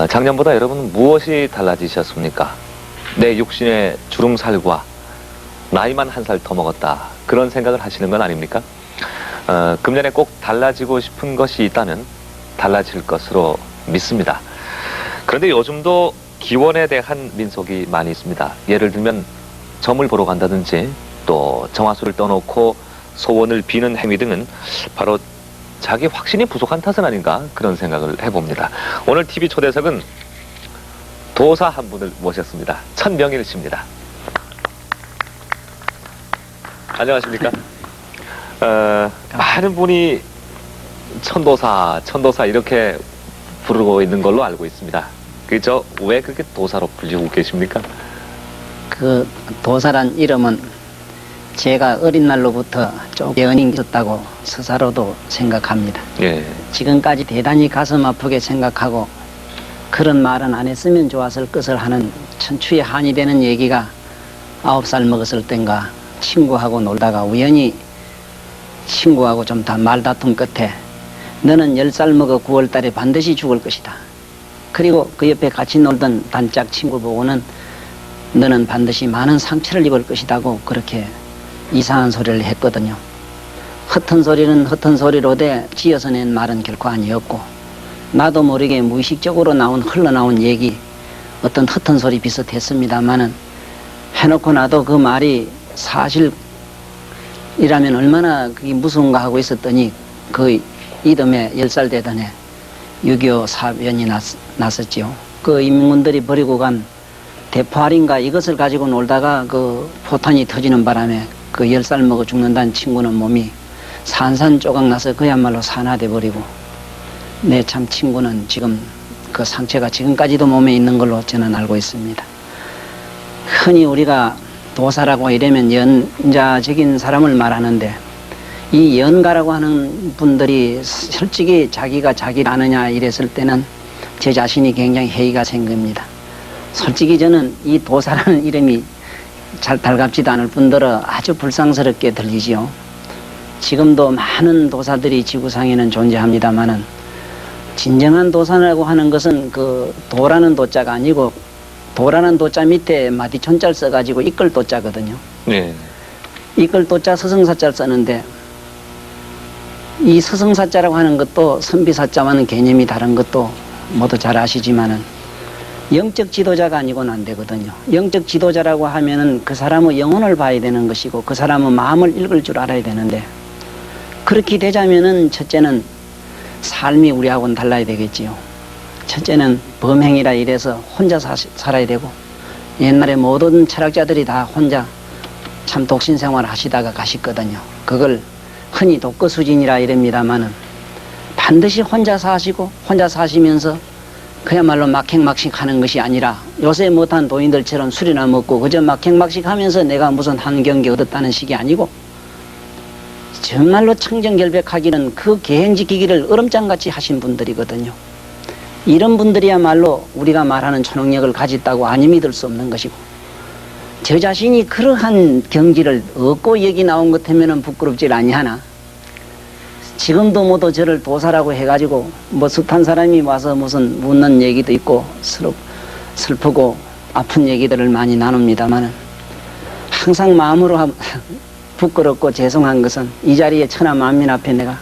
작년보다 여러분 무엇이 달라지셨습니까? 내 육신의 주름살과 나이만 한 살 더 먹었다, 그런 생각을 하시는 건 아닙니까? 금년에 꼭 달라지고 싶은 것이 있다면 달라질 것으로 믿습니다. 그런데 요즘도 기원에 대한 민속이 많이 있습니다. 예를 들면 점을 보러 간다든지 또 정화수를 떠놓고 소원을 비는 행위 등은 바로 자기 확신이 부족한 탓은 아닌가, 그런 생각을 해봅니다. 오늘 TV 초대석은 도사 한 분을 모셨습니다. 천명일 씨입니다. 안녕하십니까? 많은 분이 천도사 이렇게 부르고 있는 걸로 알고 있습니다. 그저 왜 그렇게 도사로 불리고 계십니까? 그 도사란 이름은 제가 어린 날로부터 좀 연인이 있었다고 스스로도 생각합니다. 예. 지금까지 대단히 가슴 아프게 생각하고 그런 말은 안 했으면 좋았을 것을 하는 천추의 한이 되는 얘기가 9살 먹었을 땐가 친구하고 놀다가 우연히 친구하고 좀 다 말다툼 끝에 너는 10살 먹어 9월 달에 반드시 죽을 것이다. 그리고 그 옆에 같이 놀던 단짝 친구 보고는 너는 반드시 많은 상처를 입을 것이다고 그렇게 이상한 소리를 했거든요. 헛은 소리는 헛은 소리로 돼 지어서 낸 말은 결코 아니었고, 나도 모르게 무의식적으로 흘러나온 얘기, 어떤 헛은 소리 비슷했습니다만은 해놓고 나도 그 말이 사실이라면 얼마나 그게 무서운가 하고 있었더니 그 이듬해 10살 되던 해 6.25 사변이 났었지요. 그 인민군들이 버리고 간 대포알인가 이것을 가지고 놀다가 그 포탄이 터지는 바람에 그 10살 먹어 죽는다는 친구는 몸이 산산조각 나서 그야말로 산화돼 버리고, 내 참 친구는 지금 그 상처가 지금까지도 몸에 있는 걸로 저는 알고 있습니다. 흔히 우리가 도사라고 이러면 연자적인 사람을 말하는데, 이 연가라고 하는 분들이 솔직히 자기가 자기를 아느냐 이랬을 때는 제 자신이 굉장히 회의가 생깁니다. 솔직히 저는 이 도사라는 이름이 잘 달갑지도 않을 뿐더러 아주 불쌍스럽게 들리지요. 지금도 많은 도사들이 지구상에는 존재합니다만은 진정한 도사라고 하는 것은 그 도라는 도자가 아니고, 도라는 도자 밑에 마디천자를 써가지고 이끌 도자거든요. 네. 이끌 도자 서성사자를 쓰는데, 이 서성사자라고 하는 것도 선비사자와는 개념이 다른 것도 모두 잘 아시지만은 영적 지도자가 아니고는 안 되거든요. 영적 지도자라고 하면은 그 사람의 영혼을 봐야 되는 것이고 그 사람의 마음을 읽을 줄 알아야 되는데, 그렇게 되자면은 첫째는 삶이 우리하고는 달라야 되겠지요. 첫째는 범행이라 이래서 혼자 살아야 되고, 옛날에 모든 철학자들이 다 혼자 참 독신생활 하시다가 가셨거든요. 그걸 흔히 독거수진이라 이럽니다마는 반드시 혼자 사시고 혼자 사시면서 그야말로 막행막식 하는 것이 아니라 요새 못한 도인들처럼 술이나 먹고 그저 막행막식 하면서 내가 무슨 한 경기 얻었다는 식이 아니고, 정말로 청정결백하기는 그 계행 지키기를 얼음장같이 하신 분들이거든요. 이런 분들이야말로 우리가 말하는 초능력을 가졌다고 아니 믿을 수 없는 것이고, 저 자신이 그러한 경지를 얻고 여기 나온 것 하면은 부끄럽질 아니하나, 지금도 모두 저를 도사라고 해가지고 뭐 숱한 사람이 와서 무슨 묻는 얘기도 있고 슬프고 아픈 얘기들을 많이 나눕니다만, 항상 마음으로 부끄럽고 죄송한 것은 이 자리에 천하 만민 앞에 내가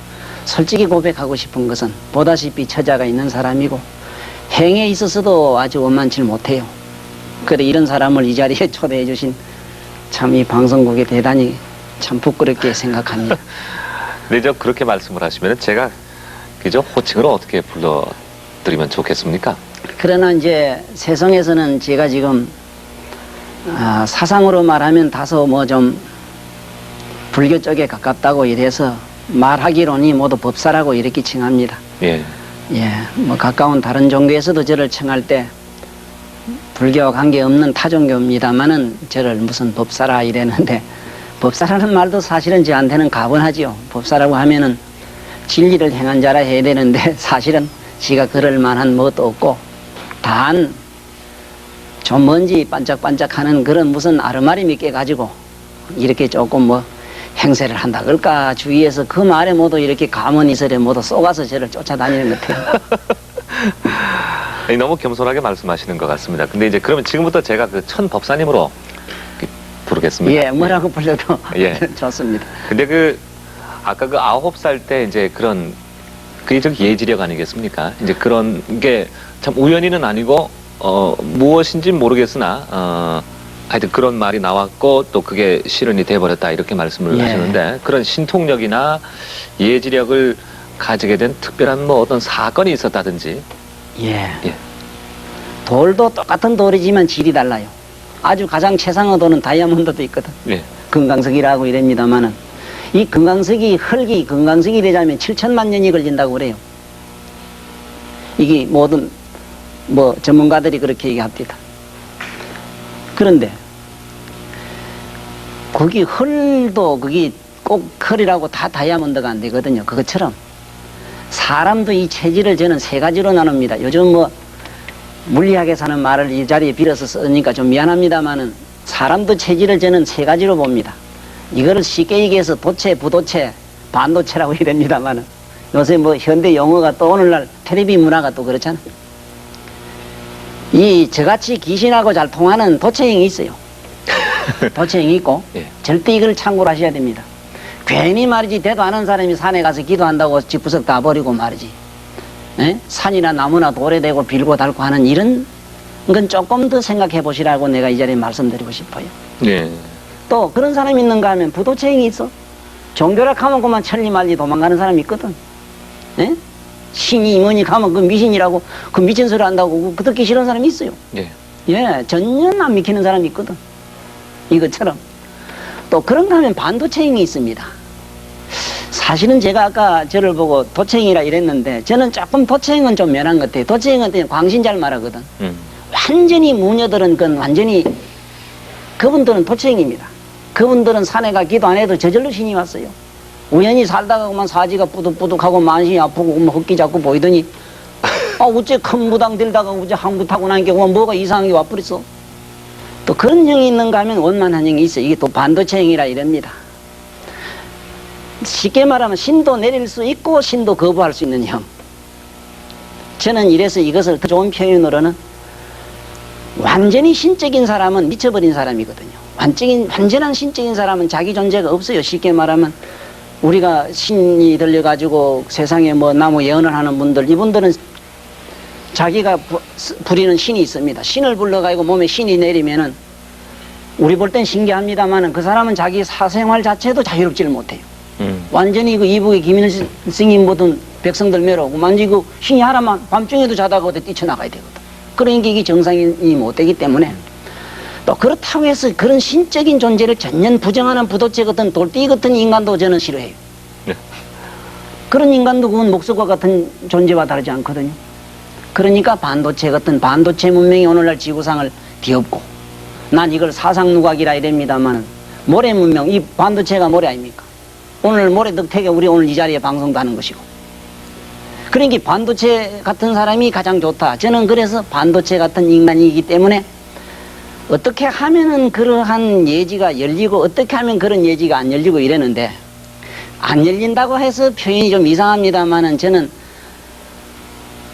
솔직히 고백하고 싶은 것은, 보다시피 처자가 있는 사람이고 행에 있어서도 아주 원만치 못해요. 그래 이런 사람을 이 자리에 초대해 주신 참 이 방송국에 대단히 참 부끄럽게 생각합니다. 근데 저 그렇게 말씀을 하시면 제가 그저 호칭으로 어떻게 불러드리면 좋겠습니까? 그러나 이제 세상에서는 제가 지금 사상으로 말하면 다소 뭐 좀 불교 쪽에 가깝다고 이래서 말하기로니 모두 법사라고 이렇게 칭합니다. 예. 예, 뭐 가까운 다른 종교에서도 저를 칭할 때 불교와 관계없는 타종교입니다만은 저를 무슨 법사라 이랬는데, 법사라는 말도 사실은 저한테는 가분하지요. 법사라고 하면은 진리를 행한 자라 해야 되는데 사실은 지가 그럴 만한 뭣도 없고 단 좀 먼지 반짝반짝하는 그런 무슨 아르마리 몇 개 가지고 이렇게 조금 뭐 행세를 한다 그럴까 주위에서 그 말에 모두 이렇게 가문이설에 모두 쏘가서 저를 쫓아다니는 것 같아요. 아니, 너무 겸손하게 말씀하시는 것 같습니다. 근데 이제 그러면 지금부터 제가 그 천 법사님으로 부르겠습니다. 예, 뭐라고 불러도 예. 좋습니다. 근데 그 아까 그 9살 때 이제 그런 그게 저 예지력 아니겠습니까? 이제 그런 게 참 우연히는 아니고 무엇인지 모르겠으나 하여튼 그런 말이 나왔고 또 그게 실현이 돼버렸다 이렇게 말씀을 예. 하셨는데 그런 신통력이나 예지력을 가지게 된 특별한 뭐 어떤 사건이 있었다든지. 예. 예. 돌도 똑같은 돌이지만 질이 달라요. 아주 가장 최상의 돌은 다이아몬드도 있거든. 예. 금강석이라고 이랍니다만은 이 금강석이 흙이 금강석이 되자면 7천만 년이 걸린다고 그래요. 이게 모든 뭐 전문가들이 그렇게 얘기합니다. 그런데 거기 흙도 그게 꼭 흙이라고 다 다이아몬드가 안 되거든요. 그것처럼 사람도 이 체질을 저는 세 가지로 나눕니다. 요즘 뭐 물리학에서 하는 말을 이 자리에 빌어서 쓰니까 좀 미안합니다만은 사람도 체질을 저는 세 가지로 봅니다. 이거를 쉽게 얘기해서 도체, 부도체, 반도체라고 이랍니다만은 요새 뭐 현대 용어가 또 오늘날 텔레비 문화가 또 그렇잖아. 이 저같이 귀신하고 잘 통하는 도체형이 있어요. 도체형이 있고 예. 절대 이걸 참고로 하셔야 됩니다. 괜히 말이지 대도 안 하는 사람이 산에 가서 기도한다고 집구석 다 버리고 말이지. 에? 산이나 나무나 돌에 대고 빌고 닳고 하는 이런 건 조금 더 생각해 보시라고 내가 이 자리에 말씀드리고 싶어요. 예. 또 그런 사람이 있는가 하면 부도체형이 있어. 종교락 하면 그만 천리말리 도망가는 사람이 있거든. 에? 신이 뭐니 가면 그 미신이라고 그 미친 소리 한다고 그 듣기 싫은 사람이 있어요. 예. 예, 전혀 안 믿기는 사람이 있거든. 이것처럼. 또 그런가 하면 반도체형이 있습니다. 사실은 제가 아까 저를 보고 도체형이라 이랬는데 저는 조금 도체형은 좀 면한 것 같아요. 도체형은 그냥 광신 잘 말하거든. 완전히 무녀들은 그건 완전히 그분들은 도체형입니다. 그분들은 산에 가 기도 안 해도 저절로 신이 왔어요. 우연히 살다가 그만 사지가 뿌득뿌득하고 만신이 아프고 뭐 흙기 자꾸 보이더니 어째 큰 무당 들다가 어째 항구 타고 나니까 뭐가 이상한 게 와버렸어. 또 그런 형이 있는가 하면 원만한 형이 있어요. 이게 또 반도체형이라 이럽니다. 쉽게 말하면 신도 내릴 수 있고 신도 거부할 수 있는 형. 저는 이래서 이것을 더 좋은 표현으로는 완전히 신적인 사람은 미쳐버린 사람이거든요. 완전한 신적인 사람은 자기 존재가 없어요. 쉽게 말하면 우리가 신이 들려가지고 세상에 뭐 나무 예언을 하는 분들, 이분들은 자기가 부리는 신이 있습니다. 신을 불러가지고 몸에 신이 내리면은 우리 볼 땐 신기합니다만은 그 사람은 자기 사생활 자체도 자유롭지를 못해요. 완전히 그 이북의 김일 스님 모든 백성들 멸하고 만지 그 신이 하나만 밤중에도 자다가 어디 뛰쳐나가야 되거든. 그러니까 이게 정상인이 못 되기 때문에 또 그렇다고 해서 그런 신적인 존재를 전혀 부정하는 부도체 같은 돌덩이 같은 인간도 저는 싫어해요. 네. 그런 인간도 그건 목석과 같은 존재와 다르지 않거든요. 그러니까 반도체 같은 반도체 문명이 오늘날 지구상을 뒤엎고 난 이걸 사상누각이라 이랍니다만 모래 문명, 이 반도체가 모래 아닙니까? 오늘 모래 덕택에 우리 오늘 이 자리에 방송도 하는 것이고 그러니까 반도체 같은 사람이 가장 좋다. 저는 그래서 반도체 같은 인간이기 때문에 어떻게 하면은 그러한 예지가 열리고 어떻게 하면 그런 예지가 안 열리고 이랬는데 안 열린다고 해서 표현이 좀 이상합니다만은 저는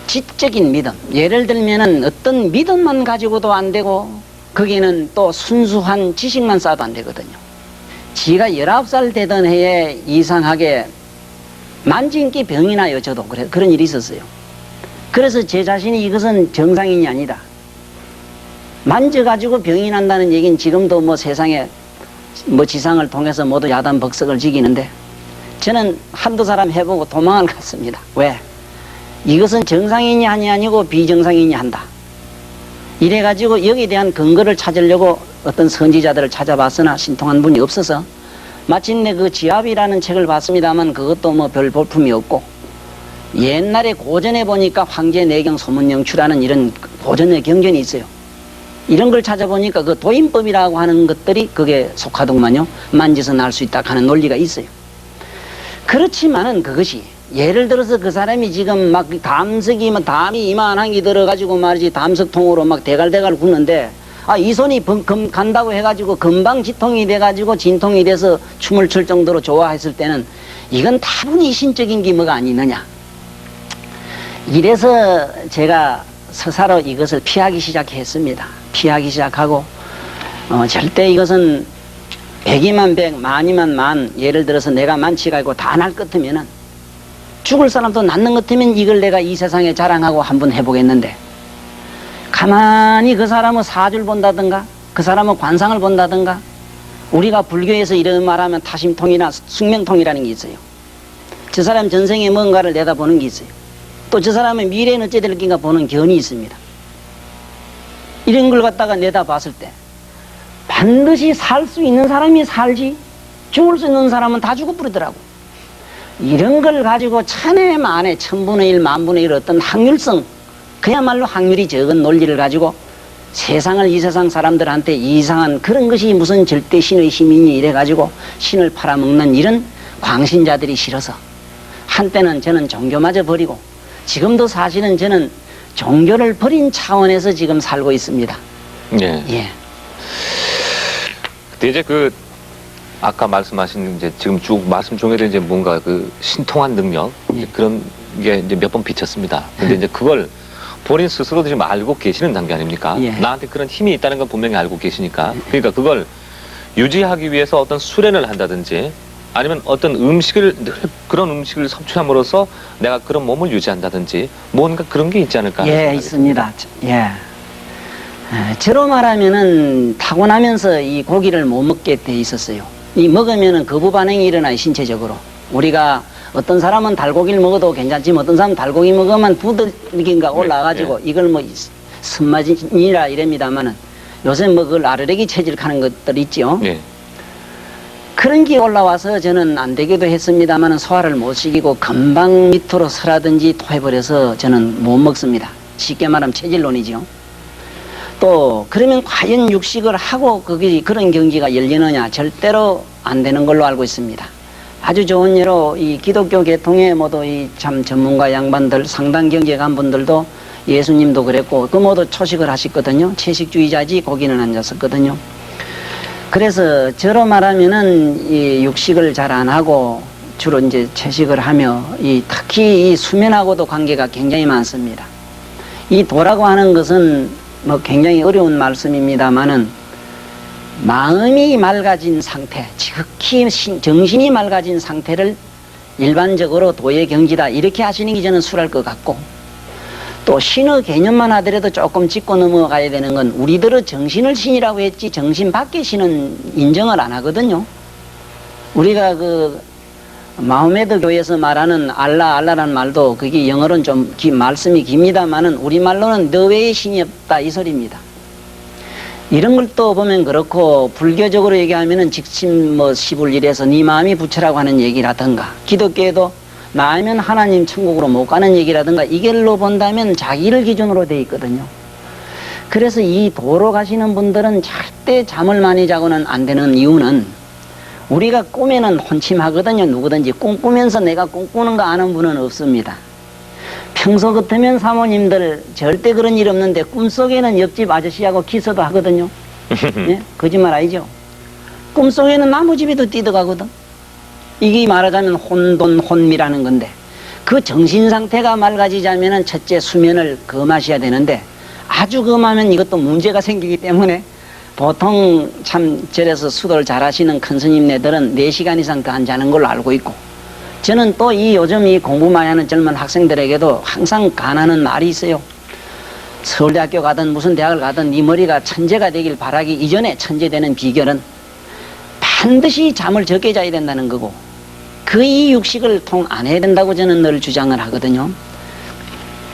지적인 믿음, 예를 들면은 어떤 믿음만 가지고도 안 되고 거기는 또 순수한 지식만 쌓아도 안 되거든요. 지가 19살 되던 해에 이상하게 만진기 병이 나요. 저도 그런 일이 있었어요. 그래서 제 자신이 이것은 정상인이 아니다. 만져가지고 병이 난다는 얘기는 지금도 뭐 세상에 뭐 지상을 통해서 모두 야단 벅석을 지기는데 저는 한두 사람 해보고 도망을 갔습니다. 왜? 이것은 정상인이 아니고 비정상인이 한다. 이래가지고 여기에 대한 근거를 찾으려고 어떤 선지자들을 찾아봤으나 신통한 분이 없어서 마침내 그 지압이라는 책을 봤습니다만 그것도 뭐 별 볼품이 없고 옛날에 고전에 보니까 황제 내경 소문영추라는 이런 고전의 경전이 있어요. 이런 걸 찾아보니까 그 도인법이라고 하는 것들이 그게 속하더구만요. 만져서 날 수 있다 하는 논리가 있어요. 그렇지만은 그것이 예를 들어서 그 사람이 지금 막 담석이 막 담이 이만한 게 들어가지고 말이지 담석통으로 막 대갈대갈 굽는데 이 손이 간다고 해가지고 금방 지통이 돼가지고 진통이 돼서 춤을 출 정도로 좋아했을 때는 이건 다분히 신적인 게 뭐가 아니느냐. 이래서 제가 서사로 이것을 피하기 시작했습니다. 피하기 시작하고 절대 이것은 백이만 백, 만이만 만, 예를 들어서 내가 만치가 있고 다 날 것 같으면은 죽을 사람도 낫는 것 같으면 이걸 내가 이 세상에 자랑하고 한번 해보겠는데 가만히 그 사람은 사주를 본다든가 그 사람은 관상을 본다든가 우리가 불교에서 이런 말하면 타심통이나 숙명통이라는 게 있어요. 저 사람 전생에 뭔가를 내다보는 게 있어요. 또 저 사람의 미래는 어찌 될 건가 보는 견이 있습니다. 이런 걸 갖다가 내다봤을 때 반드시 살 수 있는 사람이 살지 죽을 수 있는 사람은 다 죽어버리더라고. 이런 걸 가지고 천에 만에 천분의 일 만분의 일 어떤 확률성 그야말로 확률이 적은 논리를 가지고 세상을 이 세상 사람들한테 이상한 그런 것이 무슨 절대 신의 힘이니 이래가지고 신을 팔아먹는 이런 광신자들이 싫어서 한때는 저는 종교마저 버리고 지금도 사실은 저는 종교를 버린 차원에서 지금 살고 있습니다. 예. 예. 근데 이제 그 아까 말씀하신 이제 지금 쭉 말씀 중에도 이제 뭔가 그 신통한 능력 예. 그런 게 이제 몇 번 비쳤습니다. 근데 이제 그걸 본인 스스로도 지금 알고 계시는 단계 아닙니까? 예. 나한테 그런 힘이 있다는 건 분명히 알고 계시니까. 그러니까 그걸 유지하기 위해서 어떤 수련을 한다든지 아니면 어떤 음식을 늘 그런 음식을 섭취함으로써 내가 그런 몸을 유지한다든지 뭔가 그런 게 있지 않을까? 하는 예, 생각이 있습니다. 예. 저로 말하면은 타고나면서 이 고기를 못 먹게 돼 있었어요. 이 먹으면은 거부 반응이 일어나요, 신체적으로. 우리가 어떤 사람은 달고기를 먹어도 괜찮지만 어떤 사람은 달고기 먹으면 부들기가 올라가지고 이걸 뭐 선마진이라 이랍니다만은 요새 뭐 그걸 아르레기 체질하는 것들 있죠. 예. 그런 게 올라와서 저는 안 되기도 했습니다만은 소화를 못 시키고 금방 밑으로 서라든지 토해버려서 저는 못 먹습니다. 쉽게 말하면 체질론이죠. 또 그러면 과연 육식을 하고 그게 그런 경지가 열리느냐 절대로 안 되는 걸로 알고 있습니다. 아주 좋은 예로 이 기독교 계통의 모두 이 참 전문가 양반들 상당 경지에 간 분들도 예수님도 그랬고 그 모두 초식을 하셨거든요. 채식주의자지 고기는 안 잤었거든요. 그래서 저로 말하면은 이 육식을 잘 안 하고 주로 이제 채식을 하며 이 특히 이 수면하고도 관계가 굉장히 많습니다. 이 도라고 하는 것은 뭐 굉장히 어려운 말씀입니다만은 마음이 맑아진 상태, 지극히 정신이 맑아진 상태를 일반적으로 도의 경지다 이렇게 하시는 게 저는 수랄 것 같고 또 신의 개념만 하더라도 조금 짚고 넘어가야 되는 건 우리들은 정신을 신이라고 했지 정신 밖의 신은 인정을 안 하거든요. 우리가 그 마호메드 교에서 말하는 알라라는 말도 그게 영어로는 좀 말씀이 깁니다만은 우리말로는 너 외에 신이 없다 이 소리입니다. 이런 걸 또 보면 그렇고 불교적으로 얘기하면은 직심 뭐 시불일에서 네 마음이 부처라고 하는 얘기라든가 기독교에도 나면 하나님 천국으로 못 가는 얘기라든가 이걸로 본다면 자기를 기준으로 돼 있거든요. 그래서 이 도로 가시는 분들은 절대 잠을 많이 자고는 안 되는 이유는 우리가 꿈에는 혼침하거든요. 누구든지 꿈꾸면서 내가 꿈꾸는 거 아는 분은 없습니다. 평소 같으면 사모님들 절대 그런 일 없는데 꿈속에는 옆집 아저씨하고 키스도 하거든요. 예? 거짓말 아니죠? 꿈속에는 나무집에도 뛰어가거든. 이게 말하자면 혼돈 혼미라는 건데 그 정신상태가 맑아지자면 첫째 수면을 금하셔야 되는데 아주 금하면 이것도 문제가 생기기 때문에 보통 참 절에서 수도를 잘 하시는 큰 스님네들은 4시간 이상 더 안 자는 걸로 알고 있고 저는 또 이 요즘 이 공부 많이 하는 젊은 학생들에게도 항상 간하는 말이 있어요. 서울대학교 가든 무슨 대학을 가든 네 머리가 천재가 되길 바라기 이전에 천재 되는 비결은 반드시 잠을 적게 자야 된다는 거고 그 이 육식을 통 안 해야 된다고 저는 늘 주장을 하거든요.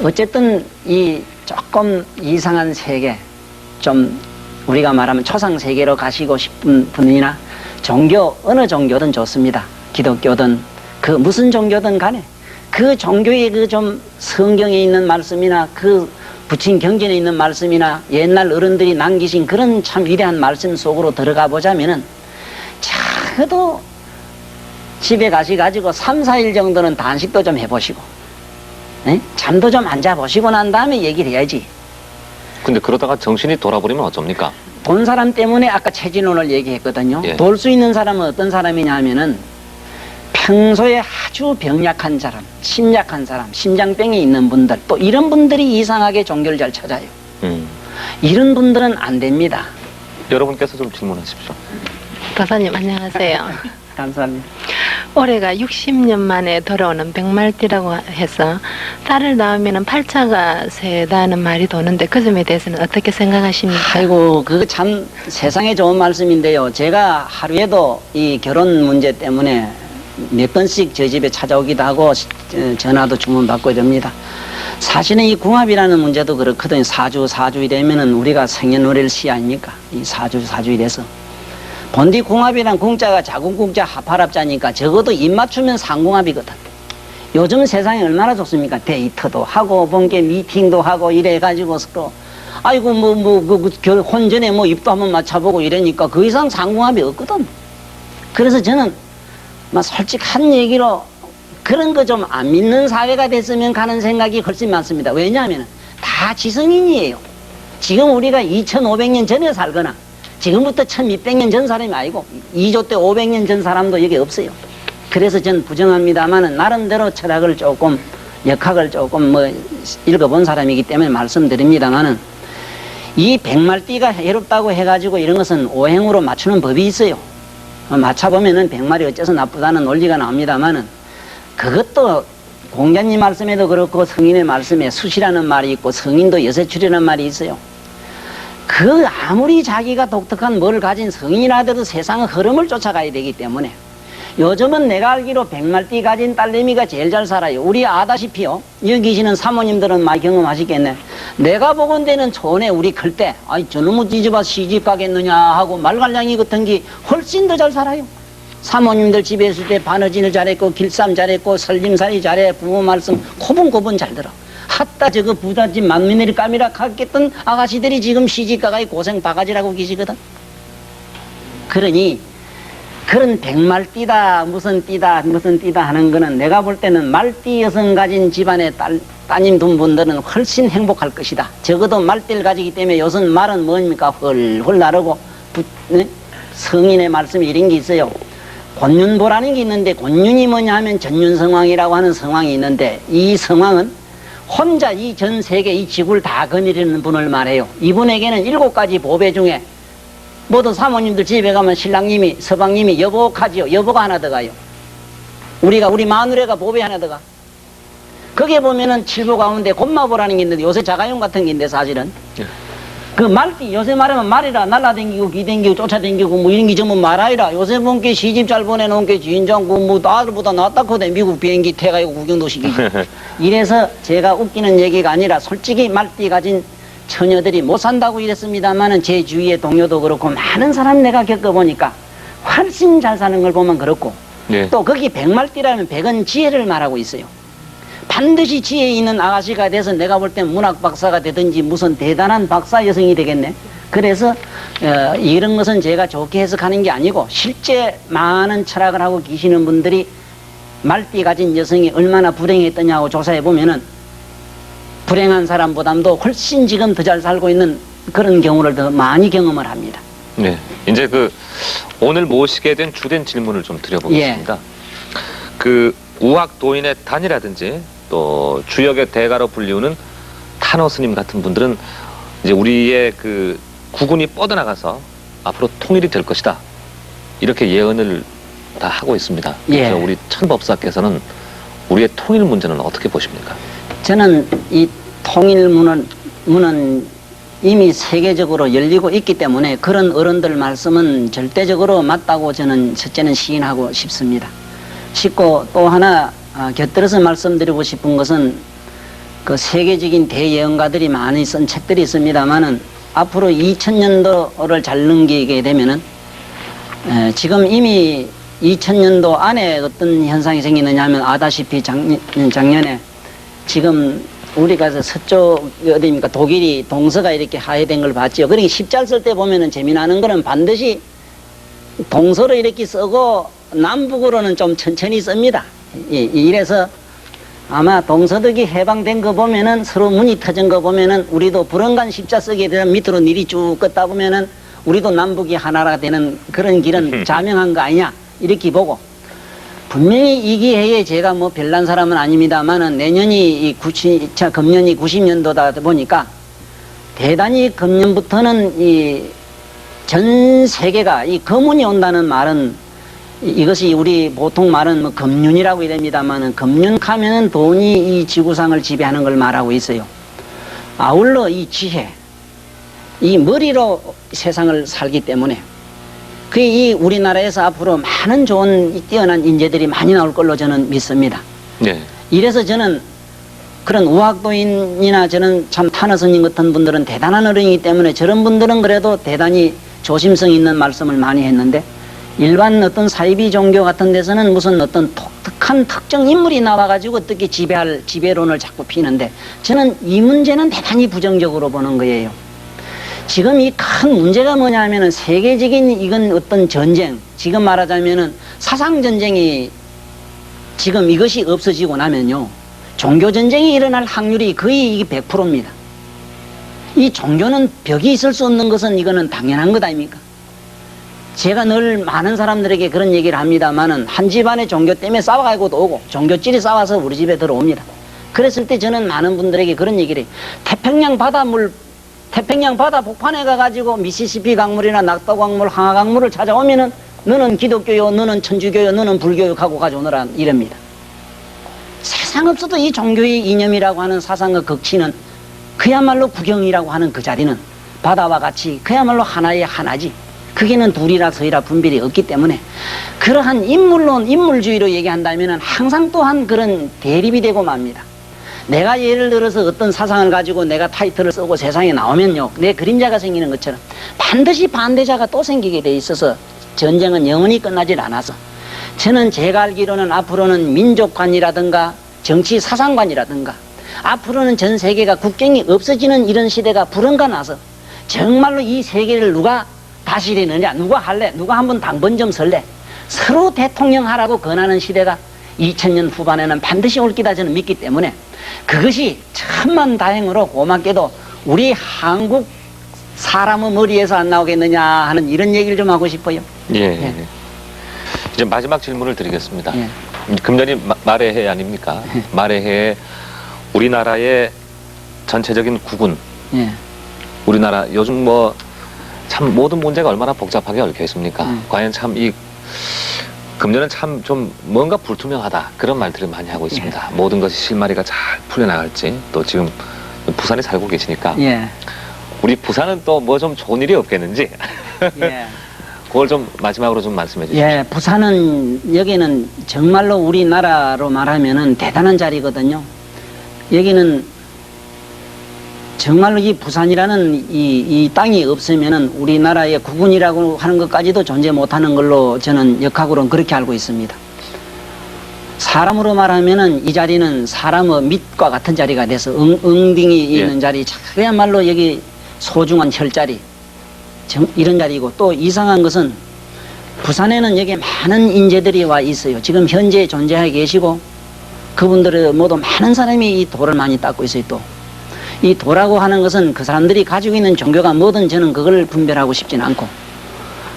어쨌든 이 조금 이상한 세계 좀 우리가 말하면 초상 세계로 가시고 싶은 분이나 종교 어느 종교든 좋습니다. 기독교든 그 무슨 종교든 간에 그 종교의 그 좀 성경에 있는 말씀이나 그 부친 경전에 있는 말씀이나 옛날 어른들이 남기신 그런 참 위대한 말씀 속으로 들어가 보자면은 자도 집에 가시가지고 3, 4일 정도는 단식도 좀 해보시고 에? 잠도 좀 안 자보시고 난 다음에 얘기를 해야지. 근데 그러다가 정신이 돌아버리면 어쩝니까? 돈 사람 때문에 아까 체질론을 얘기했거든요. 예. 돌 수 있는 사람은 어떤 사람이냐 하면은 평소에 아주 병약한 사람, 심약한 사람, 심장병이 있는 분들, 또 이런 분들이 이상하게 종교를 잘 찾아요. 이런 분들은 안 됩니다. 여러분께서 좀 질문하십시오. 도사님 안녕하세요. 감사합니다. 올해가 60년 만에 돌아오는 백말띠라고 해서 쌀을 낳으면 팔자가 세다는 말이 도는데 그 점에 대해서는 어떻게 생각하십니까? 아이고, 그거 참 세상에 좋은 말씀인데요. 제가 하루에도 이 결혼 문제 때문에 몇 번씩 저희 집에 찾아오기도 하고 전화도 주문받고 이럽니다. 사실은 이 궁합이라는 문제도 그렇거든요. 사주 이래면은 우리가 생년월일 시 아닙니까? 이 사주 이래서. 본디 궁합이란 궁자가 자궁궁자 합할합자니까 적어도 입맞추면 상궁합이거든. 요즘 세상이 얼마나 좋습니까? 데이트도 하고 본게 미팅도 하고 이래가지고 서로 아이고 혼전에 입도 한번 맞춰보고 이러니까 그 이상 상궁합이 없거든. 그래서 저는 솔직한 얘기로 그런 거 좀 안 믿는 사회가 됐으면 가는 생각이 훨씬 많습니다. 왜냐하면 다 지성인이에요. 지금 우리가 2500년 전에 살거나 지금부터 1600년 전 사람이 아니고 2조 때 500년 전 사람도 여기 없어요. 그래서 전 부정합니다만은 나름대로 철학을 조금 역학을 조금 읽어본 사람이기 때문에 말씀드립니다만은 이 백말띠가 해롭다고 해가지고 이런 것은 오행으로 맞추는 법이 있어요. 맞춰보면은 백말이 어째서 나쁘다는 논리가 나옵니다만은 그것도 공자님 말씀에도 그렇고 성인의 말씀에 수시라는 말이 있고 성인도 여세출이라는 말이 있어요. 그 아무리 자기가 독특한 뭘 가진 성인이라 하더라도 세상의 흐름을 쫓아가야 되기 때문에 요즘은 내가 알기로 백말띠 가진 딸내미가 제일 잘 살아요. 우리 아다시피요. 여기 계시는 사모님들은 많이 경험하시겠네. 내가 보건대는 촌에 우리 클 때 아이 저놈의 지집아 시집 가겠느냐 하고 말갈량이 같은 게 훨씬 더 잘 살아요. 사모님들 집에 있을 때 바느질을 잘했고 길쌈 잘했고 설림살이 잘해 부모 말씀 고분고분 잘 들어. 핫다 저거 부잣집 만미네리 까미라 갔겠던 아가씨들이 지금 시집가가지고 고생 바가지라고 계시거든. 그러니 그런 백말띠다 무슨 띠다 하는 거는 내가 볼 때는 말띠 여성 가진 집안의 따님 둔 분들은 훨씬 행복할 것이다. 적어도 말띠를 가지기 때문에 요즘 말은 뭡니까 헐헐 나르고 성인의 말씀이 이런 게 있어요. 곤윤보라는 게 있는데 곤윤이 뭐냐 하면 전윤성왕이라고 하는 성왕이 있는데 이 성왕은 혼자 이 전 세계 이 지구를 다 거느리는 분을 말해요. 이분에게는 7가지 보배 중에 모두 사모님들 집에 가면 신랑님이 서방님이 여보하지요. 여보가 하나 더 가요. 우리 마누라가 보배 하나 더 가. 거기에 보면은 칠보 가운데 곤마보라는 게 있는데 요새 자가용 같은 게 있는데 사실은 그 말띠 요새 말하면 말이라 날라댕기고 기댕기고 쫓아댕기고 이런 게 전부 말아이라. 요새 본게 시집 잘 보내놓은 게 지인장고 아들보다 낫다거든. 미국 비행기 태가지고 구경도 시키지. 이래서 제가 웃기는 얘기가 아니라 솔직히 말띠 가진 처녀들이 못 산다고 이랬습니다만은 제 주위의 동료도 그렇고 많은 사람 내가 겪어보니까 훨씬 잘 사는 걸 보면 그렇고 또 거기 백말띠라면 백은 지혜를 말하고 있어요. 반드시 지혜 있는 아가씨가 돼서 내가 볼 땐 문학 박사가 되든지 무슨 대단한 박사 여성이 되겠네. 그래서 이런 것은 제가 좋게 해석하는 게 아니고 실제 많은 철학을 하고 계시는 분들이 말띠 가진 여성이 얼마나 불행했더냐고 조사해 보면은 불행한 사람보다도 훨씬 지금 더 잘 살고 있는 그런 경우를 더 많이 경험을 합니다. 네, 이제 오늘 모시게 된 주된 질문을 좀 드려보겠습니다. 그 우학도인의 단이라든지 또 주역의 대가로 불리우는 탄호 스님 같은 분들은 이제 우리의 그 구군이 뻗어나가서 앞으로 통일이 될 것이다. 이렇게 예언을 다 하고 있습니다. 그래서 우리 천법사께서는 우리의 통일 문제는 어떻게 보십니까? 저는 이 통일문은 이미 세계적으로 열리고 있기 때문에 그런 어른들 말씀은 절대적으로 맞다고 저는 첫째는 시인하고 싶습니다. 싶고 또 하나 곁들여서 말씀드리고 싶은 것은 그 세계적인 대예언가들이 많이 쓴 책들이 있습니다만은 앞으로 2000년도를 잘 넘기게 되면은 지금 이미 2000년도 안에 어떤 현상이 생기느냐 하면 아다시피 작년에 지금 우리가 서쪽 어디입니까 독일이 동서가 이렇게 하해된 걸 봤죠. 그러니까 십잘 쓸 때 보면은 재미나는 거는 반드시 동서로 이렇게 쓰고 남북으로는 좀 천천히 씁니다. 이래서 아마 동서독이 해방된 거 보면은 서로 문이 터진 거 보면은 우리도 불언간 십자 쓰게 되면 밑으로 일이 쭉 걷다 보면은 우리도 남북이 하나가 되는 그런 길은 자명한 거 아니냐 이렇게 보고 분명히 이 기회에 제가 뭐 별난 사람은 아닙니다만은 내년이 금년이 90년도다 보니까 대단히 금년부터는 이 전 세계가 이 거문이 온다는 말은 이것이 우리 보통 말은 뭐 금륜이라고 이랍니다만은 금륜 가면은 돈이 이 지구상을 지배하는 걸 말하고 있어요. 아울러 이 지혜, 이 머리로 세상을 살기 때문에 이 우리나라에서 앞으로 많은 좋은 뛰어난 인재들이 많이 나올 걸로 저는 믿습니다. 네. 이래서 저는 그런 우학도인이나 저는 참 타너 스님 같은 분들은 대단한 어른이기 때문에 저런 분들은 그래도 대단히 조심성 있는 말씀을 많이 했는데 일반 어떤 사이비 종교 같은 데서는 무슨 어떤 독특한 특정 인물이 나와가지고 어떻게 지배할 지배론을 자꾸 피는데 저는 이 문제는 대단히 부정적으로 보는 거예요. 지금 이 큰 문제가 뭐냐면은 세계적인 이건 어떤 전쟁, 지금 말하자면은 사상 전쟁이 지금 이것이 없어지고 나면요. 종교 전쟁이 일어날 확률이 거의 100%입니다. 이 종교는 벽이 있을 수 없는 것은 이거는 당연한 것 아닙니까? 제가 늘 많은 사람들에게 그런 얘기를 합니다만은 한 집안의 종교 때문에 싸워가지고도 오고 종교끼리 싸워서 우리 집에 들어옵니다. 그랬을 때 저는 많은 분들에게 그런 얘기를 해요. 태평양 바다 복판에 가가지고 미시시피 강물이나 낙도 강물, 항하 강물을 찾아오면은 너는 기독교요, 너는 천주교요, 너는 불교요 하고 가져오너라 이럽니다. 세상 없어도 이 종교의 이념이라고 하는 사상의 극치는 그야말로 구경이라고 하는 그 자리는 바다와 같이 그야말로 하나의 하나지. 그게는 둘이라 서이라 분별이 없기 때문에 그러한 인물론, 인물주의로 얘기한다면은 항상 또한 그런 대립이 되고 맙니다. 내가 예를 들어서 어떤 사상을 가지고 내가 타이틀을 쓰고 세상에 나오면요. 내 그림자가 생기는 것처럼 반드시 반대자가 또 생기게 돼 있어서 전쟁은 영원히 끝나질 않아서 저는 제가 알기로는 앞으로는 민족관이라든가 정치 사상관이라든가 앞으로는 전 세계가 국경이 없어지는 이런 시대가 불언가나서 정말로 이 세계를 누가 다스리느냐, 누가 할래, 누가 한번 당번 좀 설래 서로 대통령 하라고 권하는 시대가 2000년 후반에는 반드시 올 기다 저는 믿기 때문에 그것이 천만다행으로 고맙게도 우리 한국 사람의 머리에서 안 나오겠느냐 하는 이런 얘기를 좀 하고 싶어요. 예. 예. 이제 마지막 질문을 드리겠습니다. 예. 금년이 말의 해 아닙니까? 말의 해에 우리나라의 전체적인 국운, 예. 우리나라 요즘 뭐 참 모든 문제가 얼마나 복잡하게 얽혀 있습니까? 과연 참 이 금년은 참 좀 뭔가 불투명하다 그런 말들을 많이 하고 있습니다. 예. 모든 것이 실마리가 잘 풀려나갈지 또 지금 부산에 살고 계시니까 예. 우리 부산은 또 뭐 좀 좋은 일이 없겠는지 예. 그걸 좀 마지막으로 좀 말씀해 주십시오. 예, 부산은 여기는 정말로 우리나라로 말하면은 대단한 자리거든요. 여기는 정말로 이 부산이라는 이 땅이 없으면은 우리나라의 국군이라고 하는 것까지도 존재 못하는 걸로 저는 역학으로는 그렇게 알고 있습니다. 사람으로 말하면은 이 자리는 사람의 밑과 같은 자리가 돼서 엉덩이 있는 자리, 그야말로 여기 소중한 혈자리, 이런 자리이고 또 이상한 것은 부산에는 여기 많은 인재들이 와 있어요. 지금 현재 존재하고 계시고 그분들의 모두 많은 사람이 이 돌을 많이 닦고 있어요. 또 이 도라고 하는 것은 그 사람들이 가지고 있는 종교가 뭐든 저는 그걸 분별하고 싶진 않고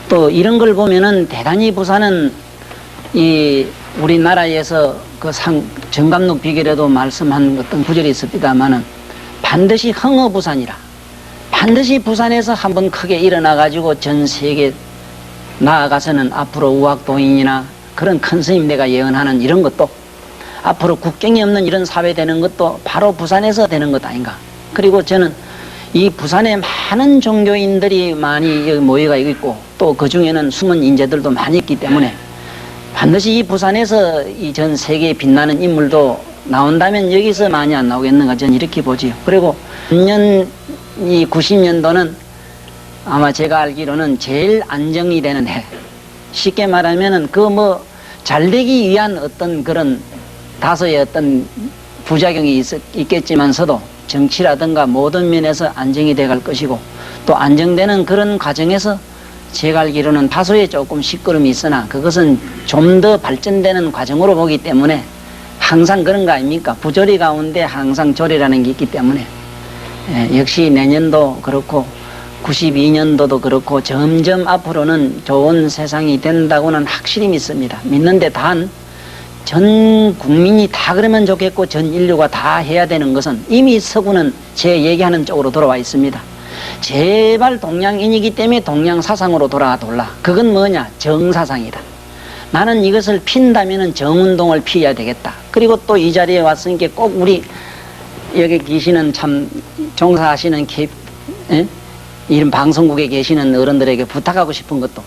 또 이런 걸 보면은 대단히 부산은 이 우리나라에서 그 정감록 비결에도 말씀한 어떤 구절이 있습니다만은 반드시 흥어부산이라 반드시 부산에서 한번 크게 일어나 가지고 전 세계 나아가서는 앞으로 우학도인이나 그런 큰 스님 내가 예언하는 이런 것도 앞으로 국경이 없는 이런 사회 되는 것도 바로 부산에서 되는 것 아닌가. 그리고 저는 이 부산에 많은 종교인들이 많이 여기 모여가 있고 또 그 중에는 숨은 인재들도 많이 있기 때문에 반드시 이 부산에서 이 전 세계에 빛나는 인물도 나온다면 여기서 많이 안 나오겠는가 저는 이렇게 보지요. 그리고 금년 이 90년도는 아마 제가 알기로는 제일 안정이 되는 해. 쉽게 말하면은 그 뭐 잘되기 위한 어떤 그런 다소의 어떤 부작용이 있겠지만서도 정치라든가 모든 면에서 안정이 돼갈 것이고 또 안정되는 그런 과정에서 제가 알기로는 다소의 조금 시끄러움이 있으나 그것은 좀 더 발전되는 과정으로 보기 때문에 항상 그런 거 아닙니까? 부조리 가운데 항상 조리라는 게 있기 때문에 역시 내년도 그렇고 92년도도 그렇고 점점 앞으로는 좋은 세상이 된다고는 확실히 믿습니다. 믿는데 단 전 국민이 다 그러면 좋겠고 전 인류가 다 해야 되는 것은 이미 서구는 제 얘기하는 쪽으로 돌아와 있습니다. 제발 동양인이기 때문에 동양 사상으로 돌아돌라. 그건 뭐냐? 정사상이다. 나는 이것을 핀다면은 정운동을 피해야 되겠다. 그리고 또 이 자리에 왔으니까 꼭 우리 여기 계시는 참 종사하시는 이런 방송국에 계시는 어른들에게 부탁하고 싶은 것도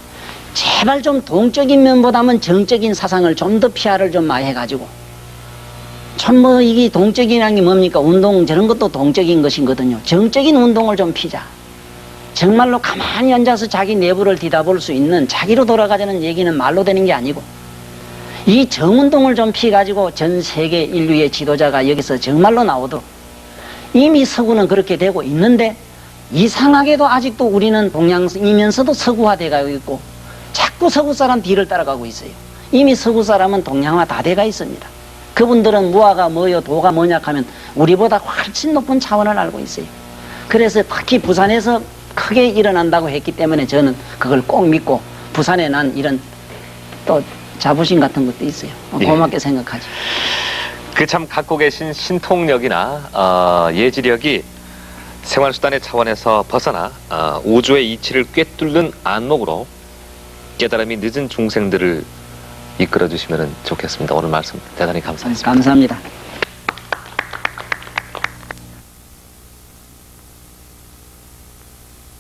제발 좀 동적인 면보다는 정적인 사상을 좀 더 피하를 좀 많이 해가지고 참 뭐 이게 동적이라는 게 뭡니까? 운동 저런 것도 동적인 것이거든요. 정적인 운동을 좀 피자. 정말로 가만히 앉아서 자기 내부를 뒤다볼 수 있는 자기로 돌아가자는 얘기는 말로 되는 게 아니고 이 정운동을 좀 피해가지고 전 세계 인류의 지도자가 여기서 정말로 나오도록 이미 서구는 그렇게 되고 있는데 이상하게도 아직도 우리는 동양이면서도 서구화돼가고 있고 자꾸 서구 사람 뒤를 따라가고 있어요. 이미 서구 사람은 동양화 다 돼가 있습니다. 그분들은 무화가 뭐요 도가 뭐냐 하면 우리보다 훨씬 높은 차원을 알고 있어요. 그래서 특히 부산에서 크게 일어난다고 했기 때문에 저는 그걸 꼭 믿고 부산에 난 이런 또 자부심 같은 것도 있어요. 고맙게 생각하죠. 그 참 갖고 계신 신통력이나 예지력이 생활수단의 차원에서 벗어나 우주의 이치를 꿰뚫는 안목으로 깨달음이 늦은 중생들을 이끌어 주시면 좋겠습니다. 오늘 말씀 대단히 감사했습니다. 감사합니다.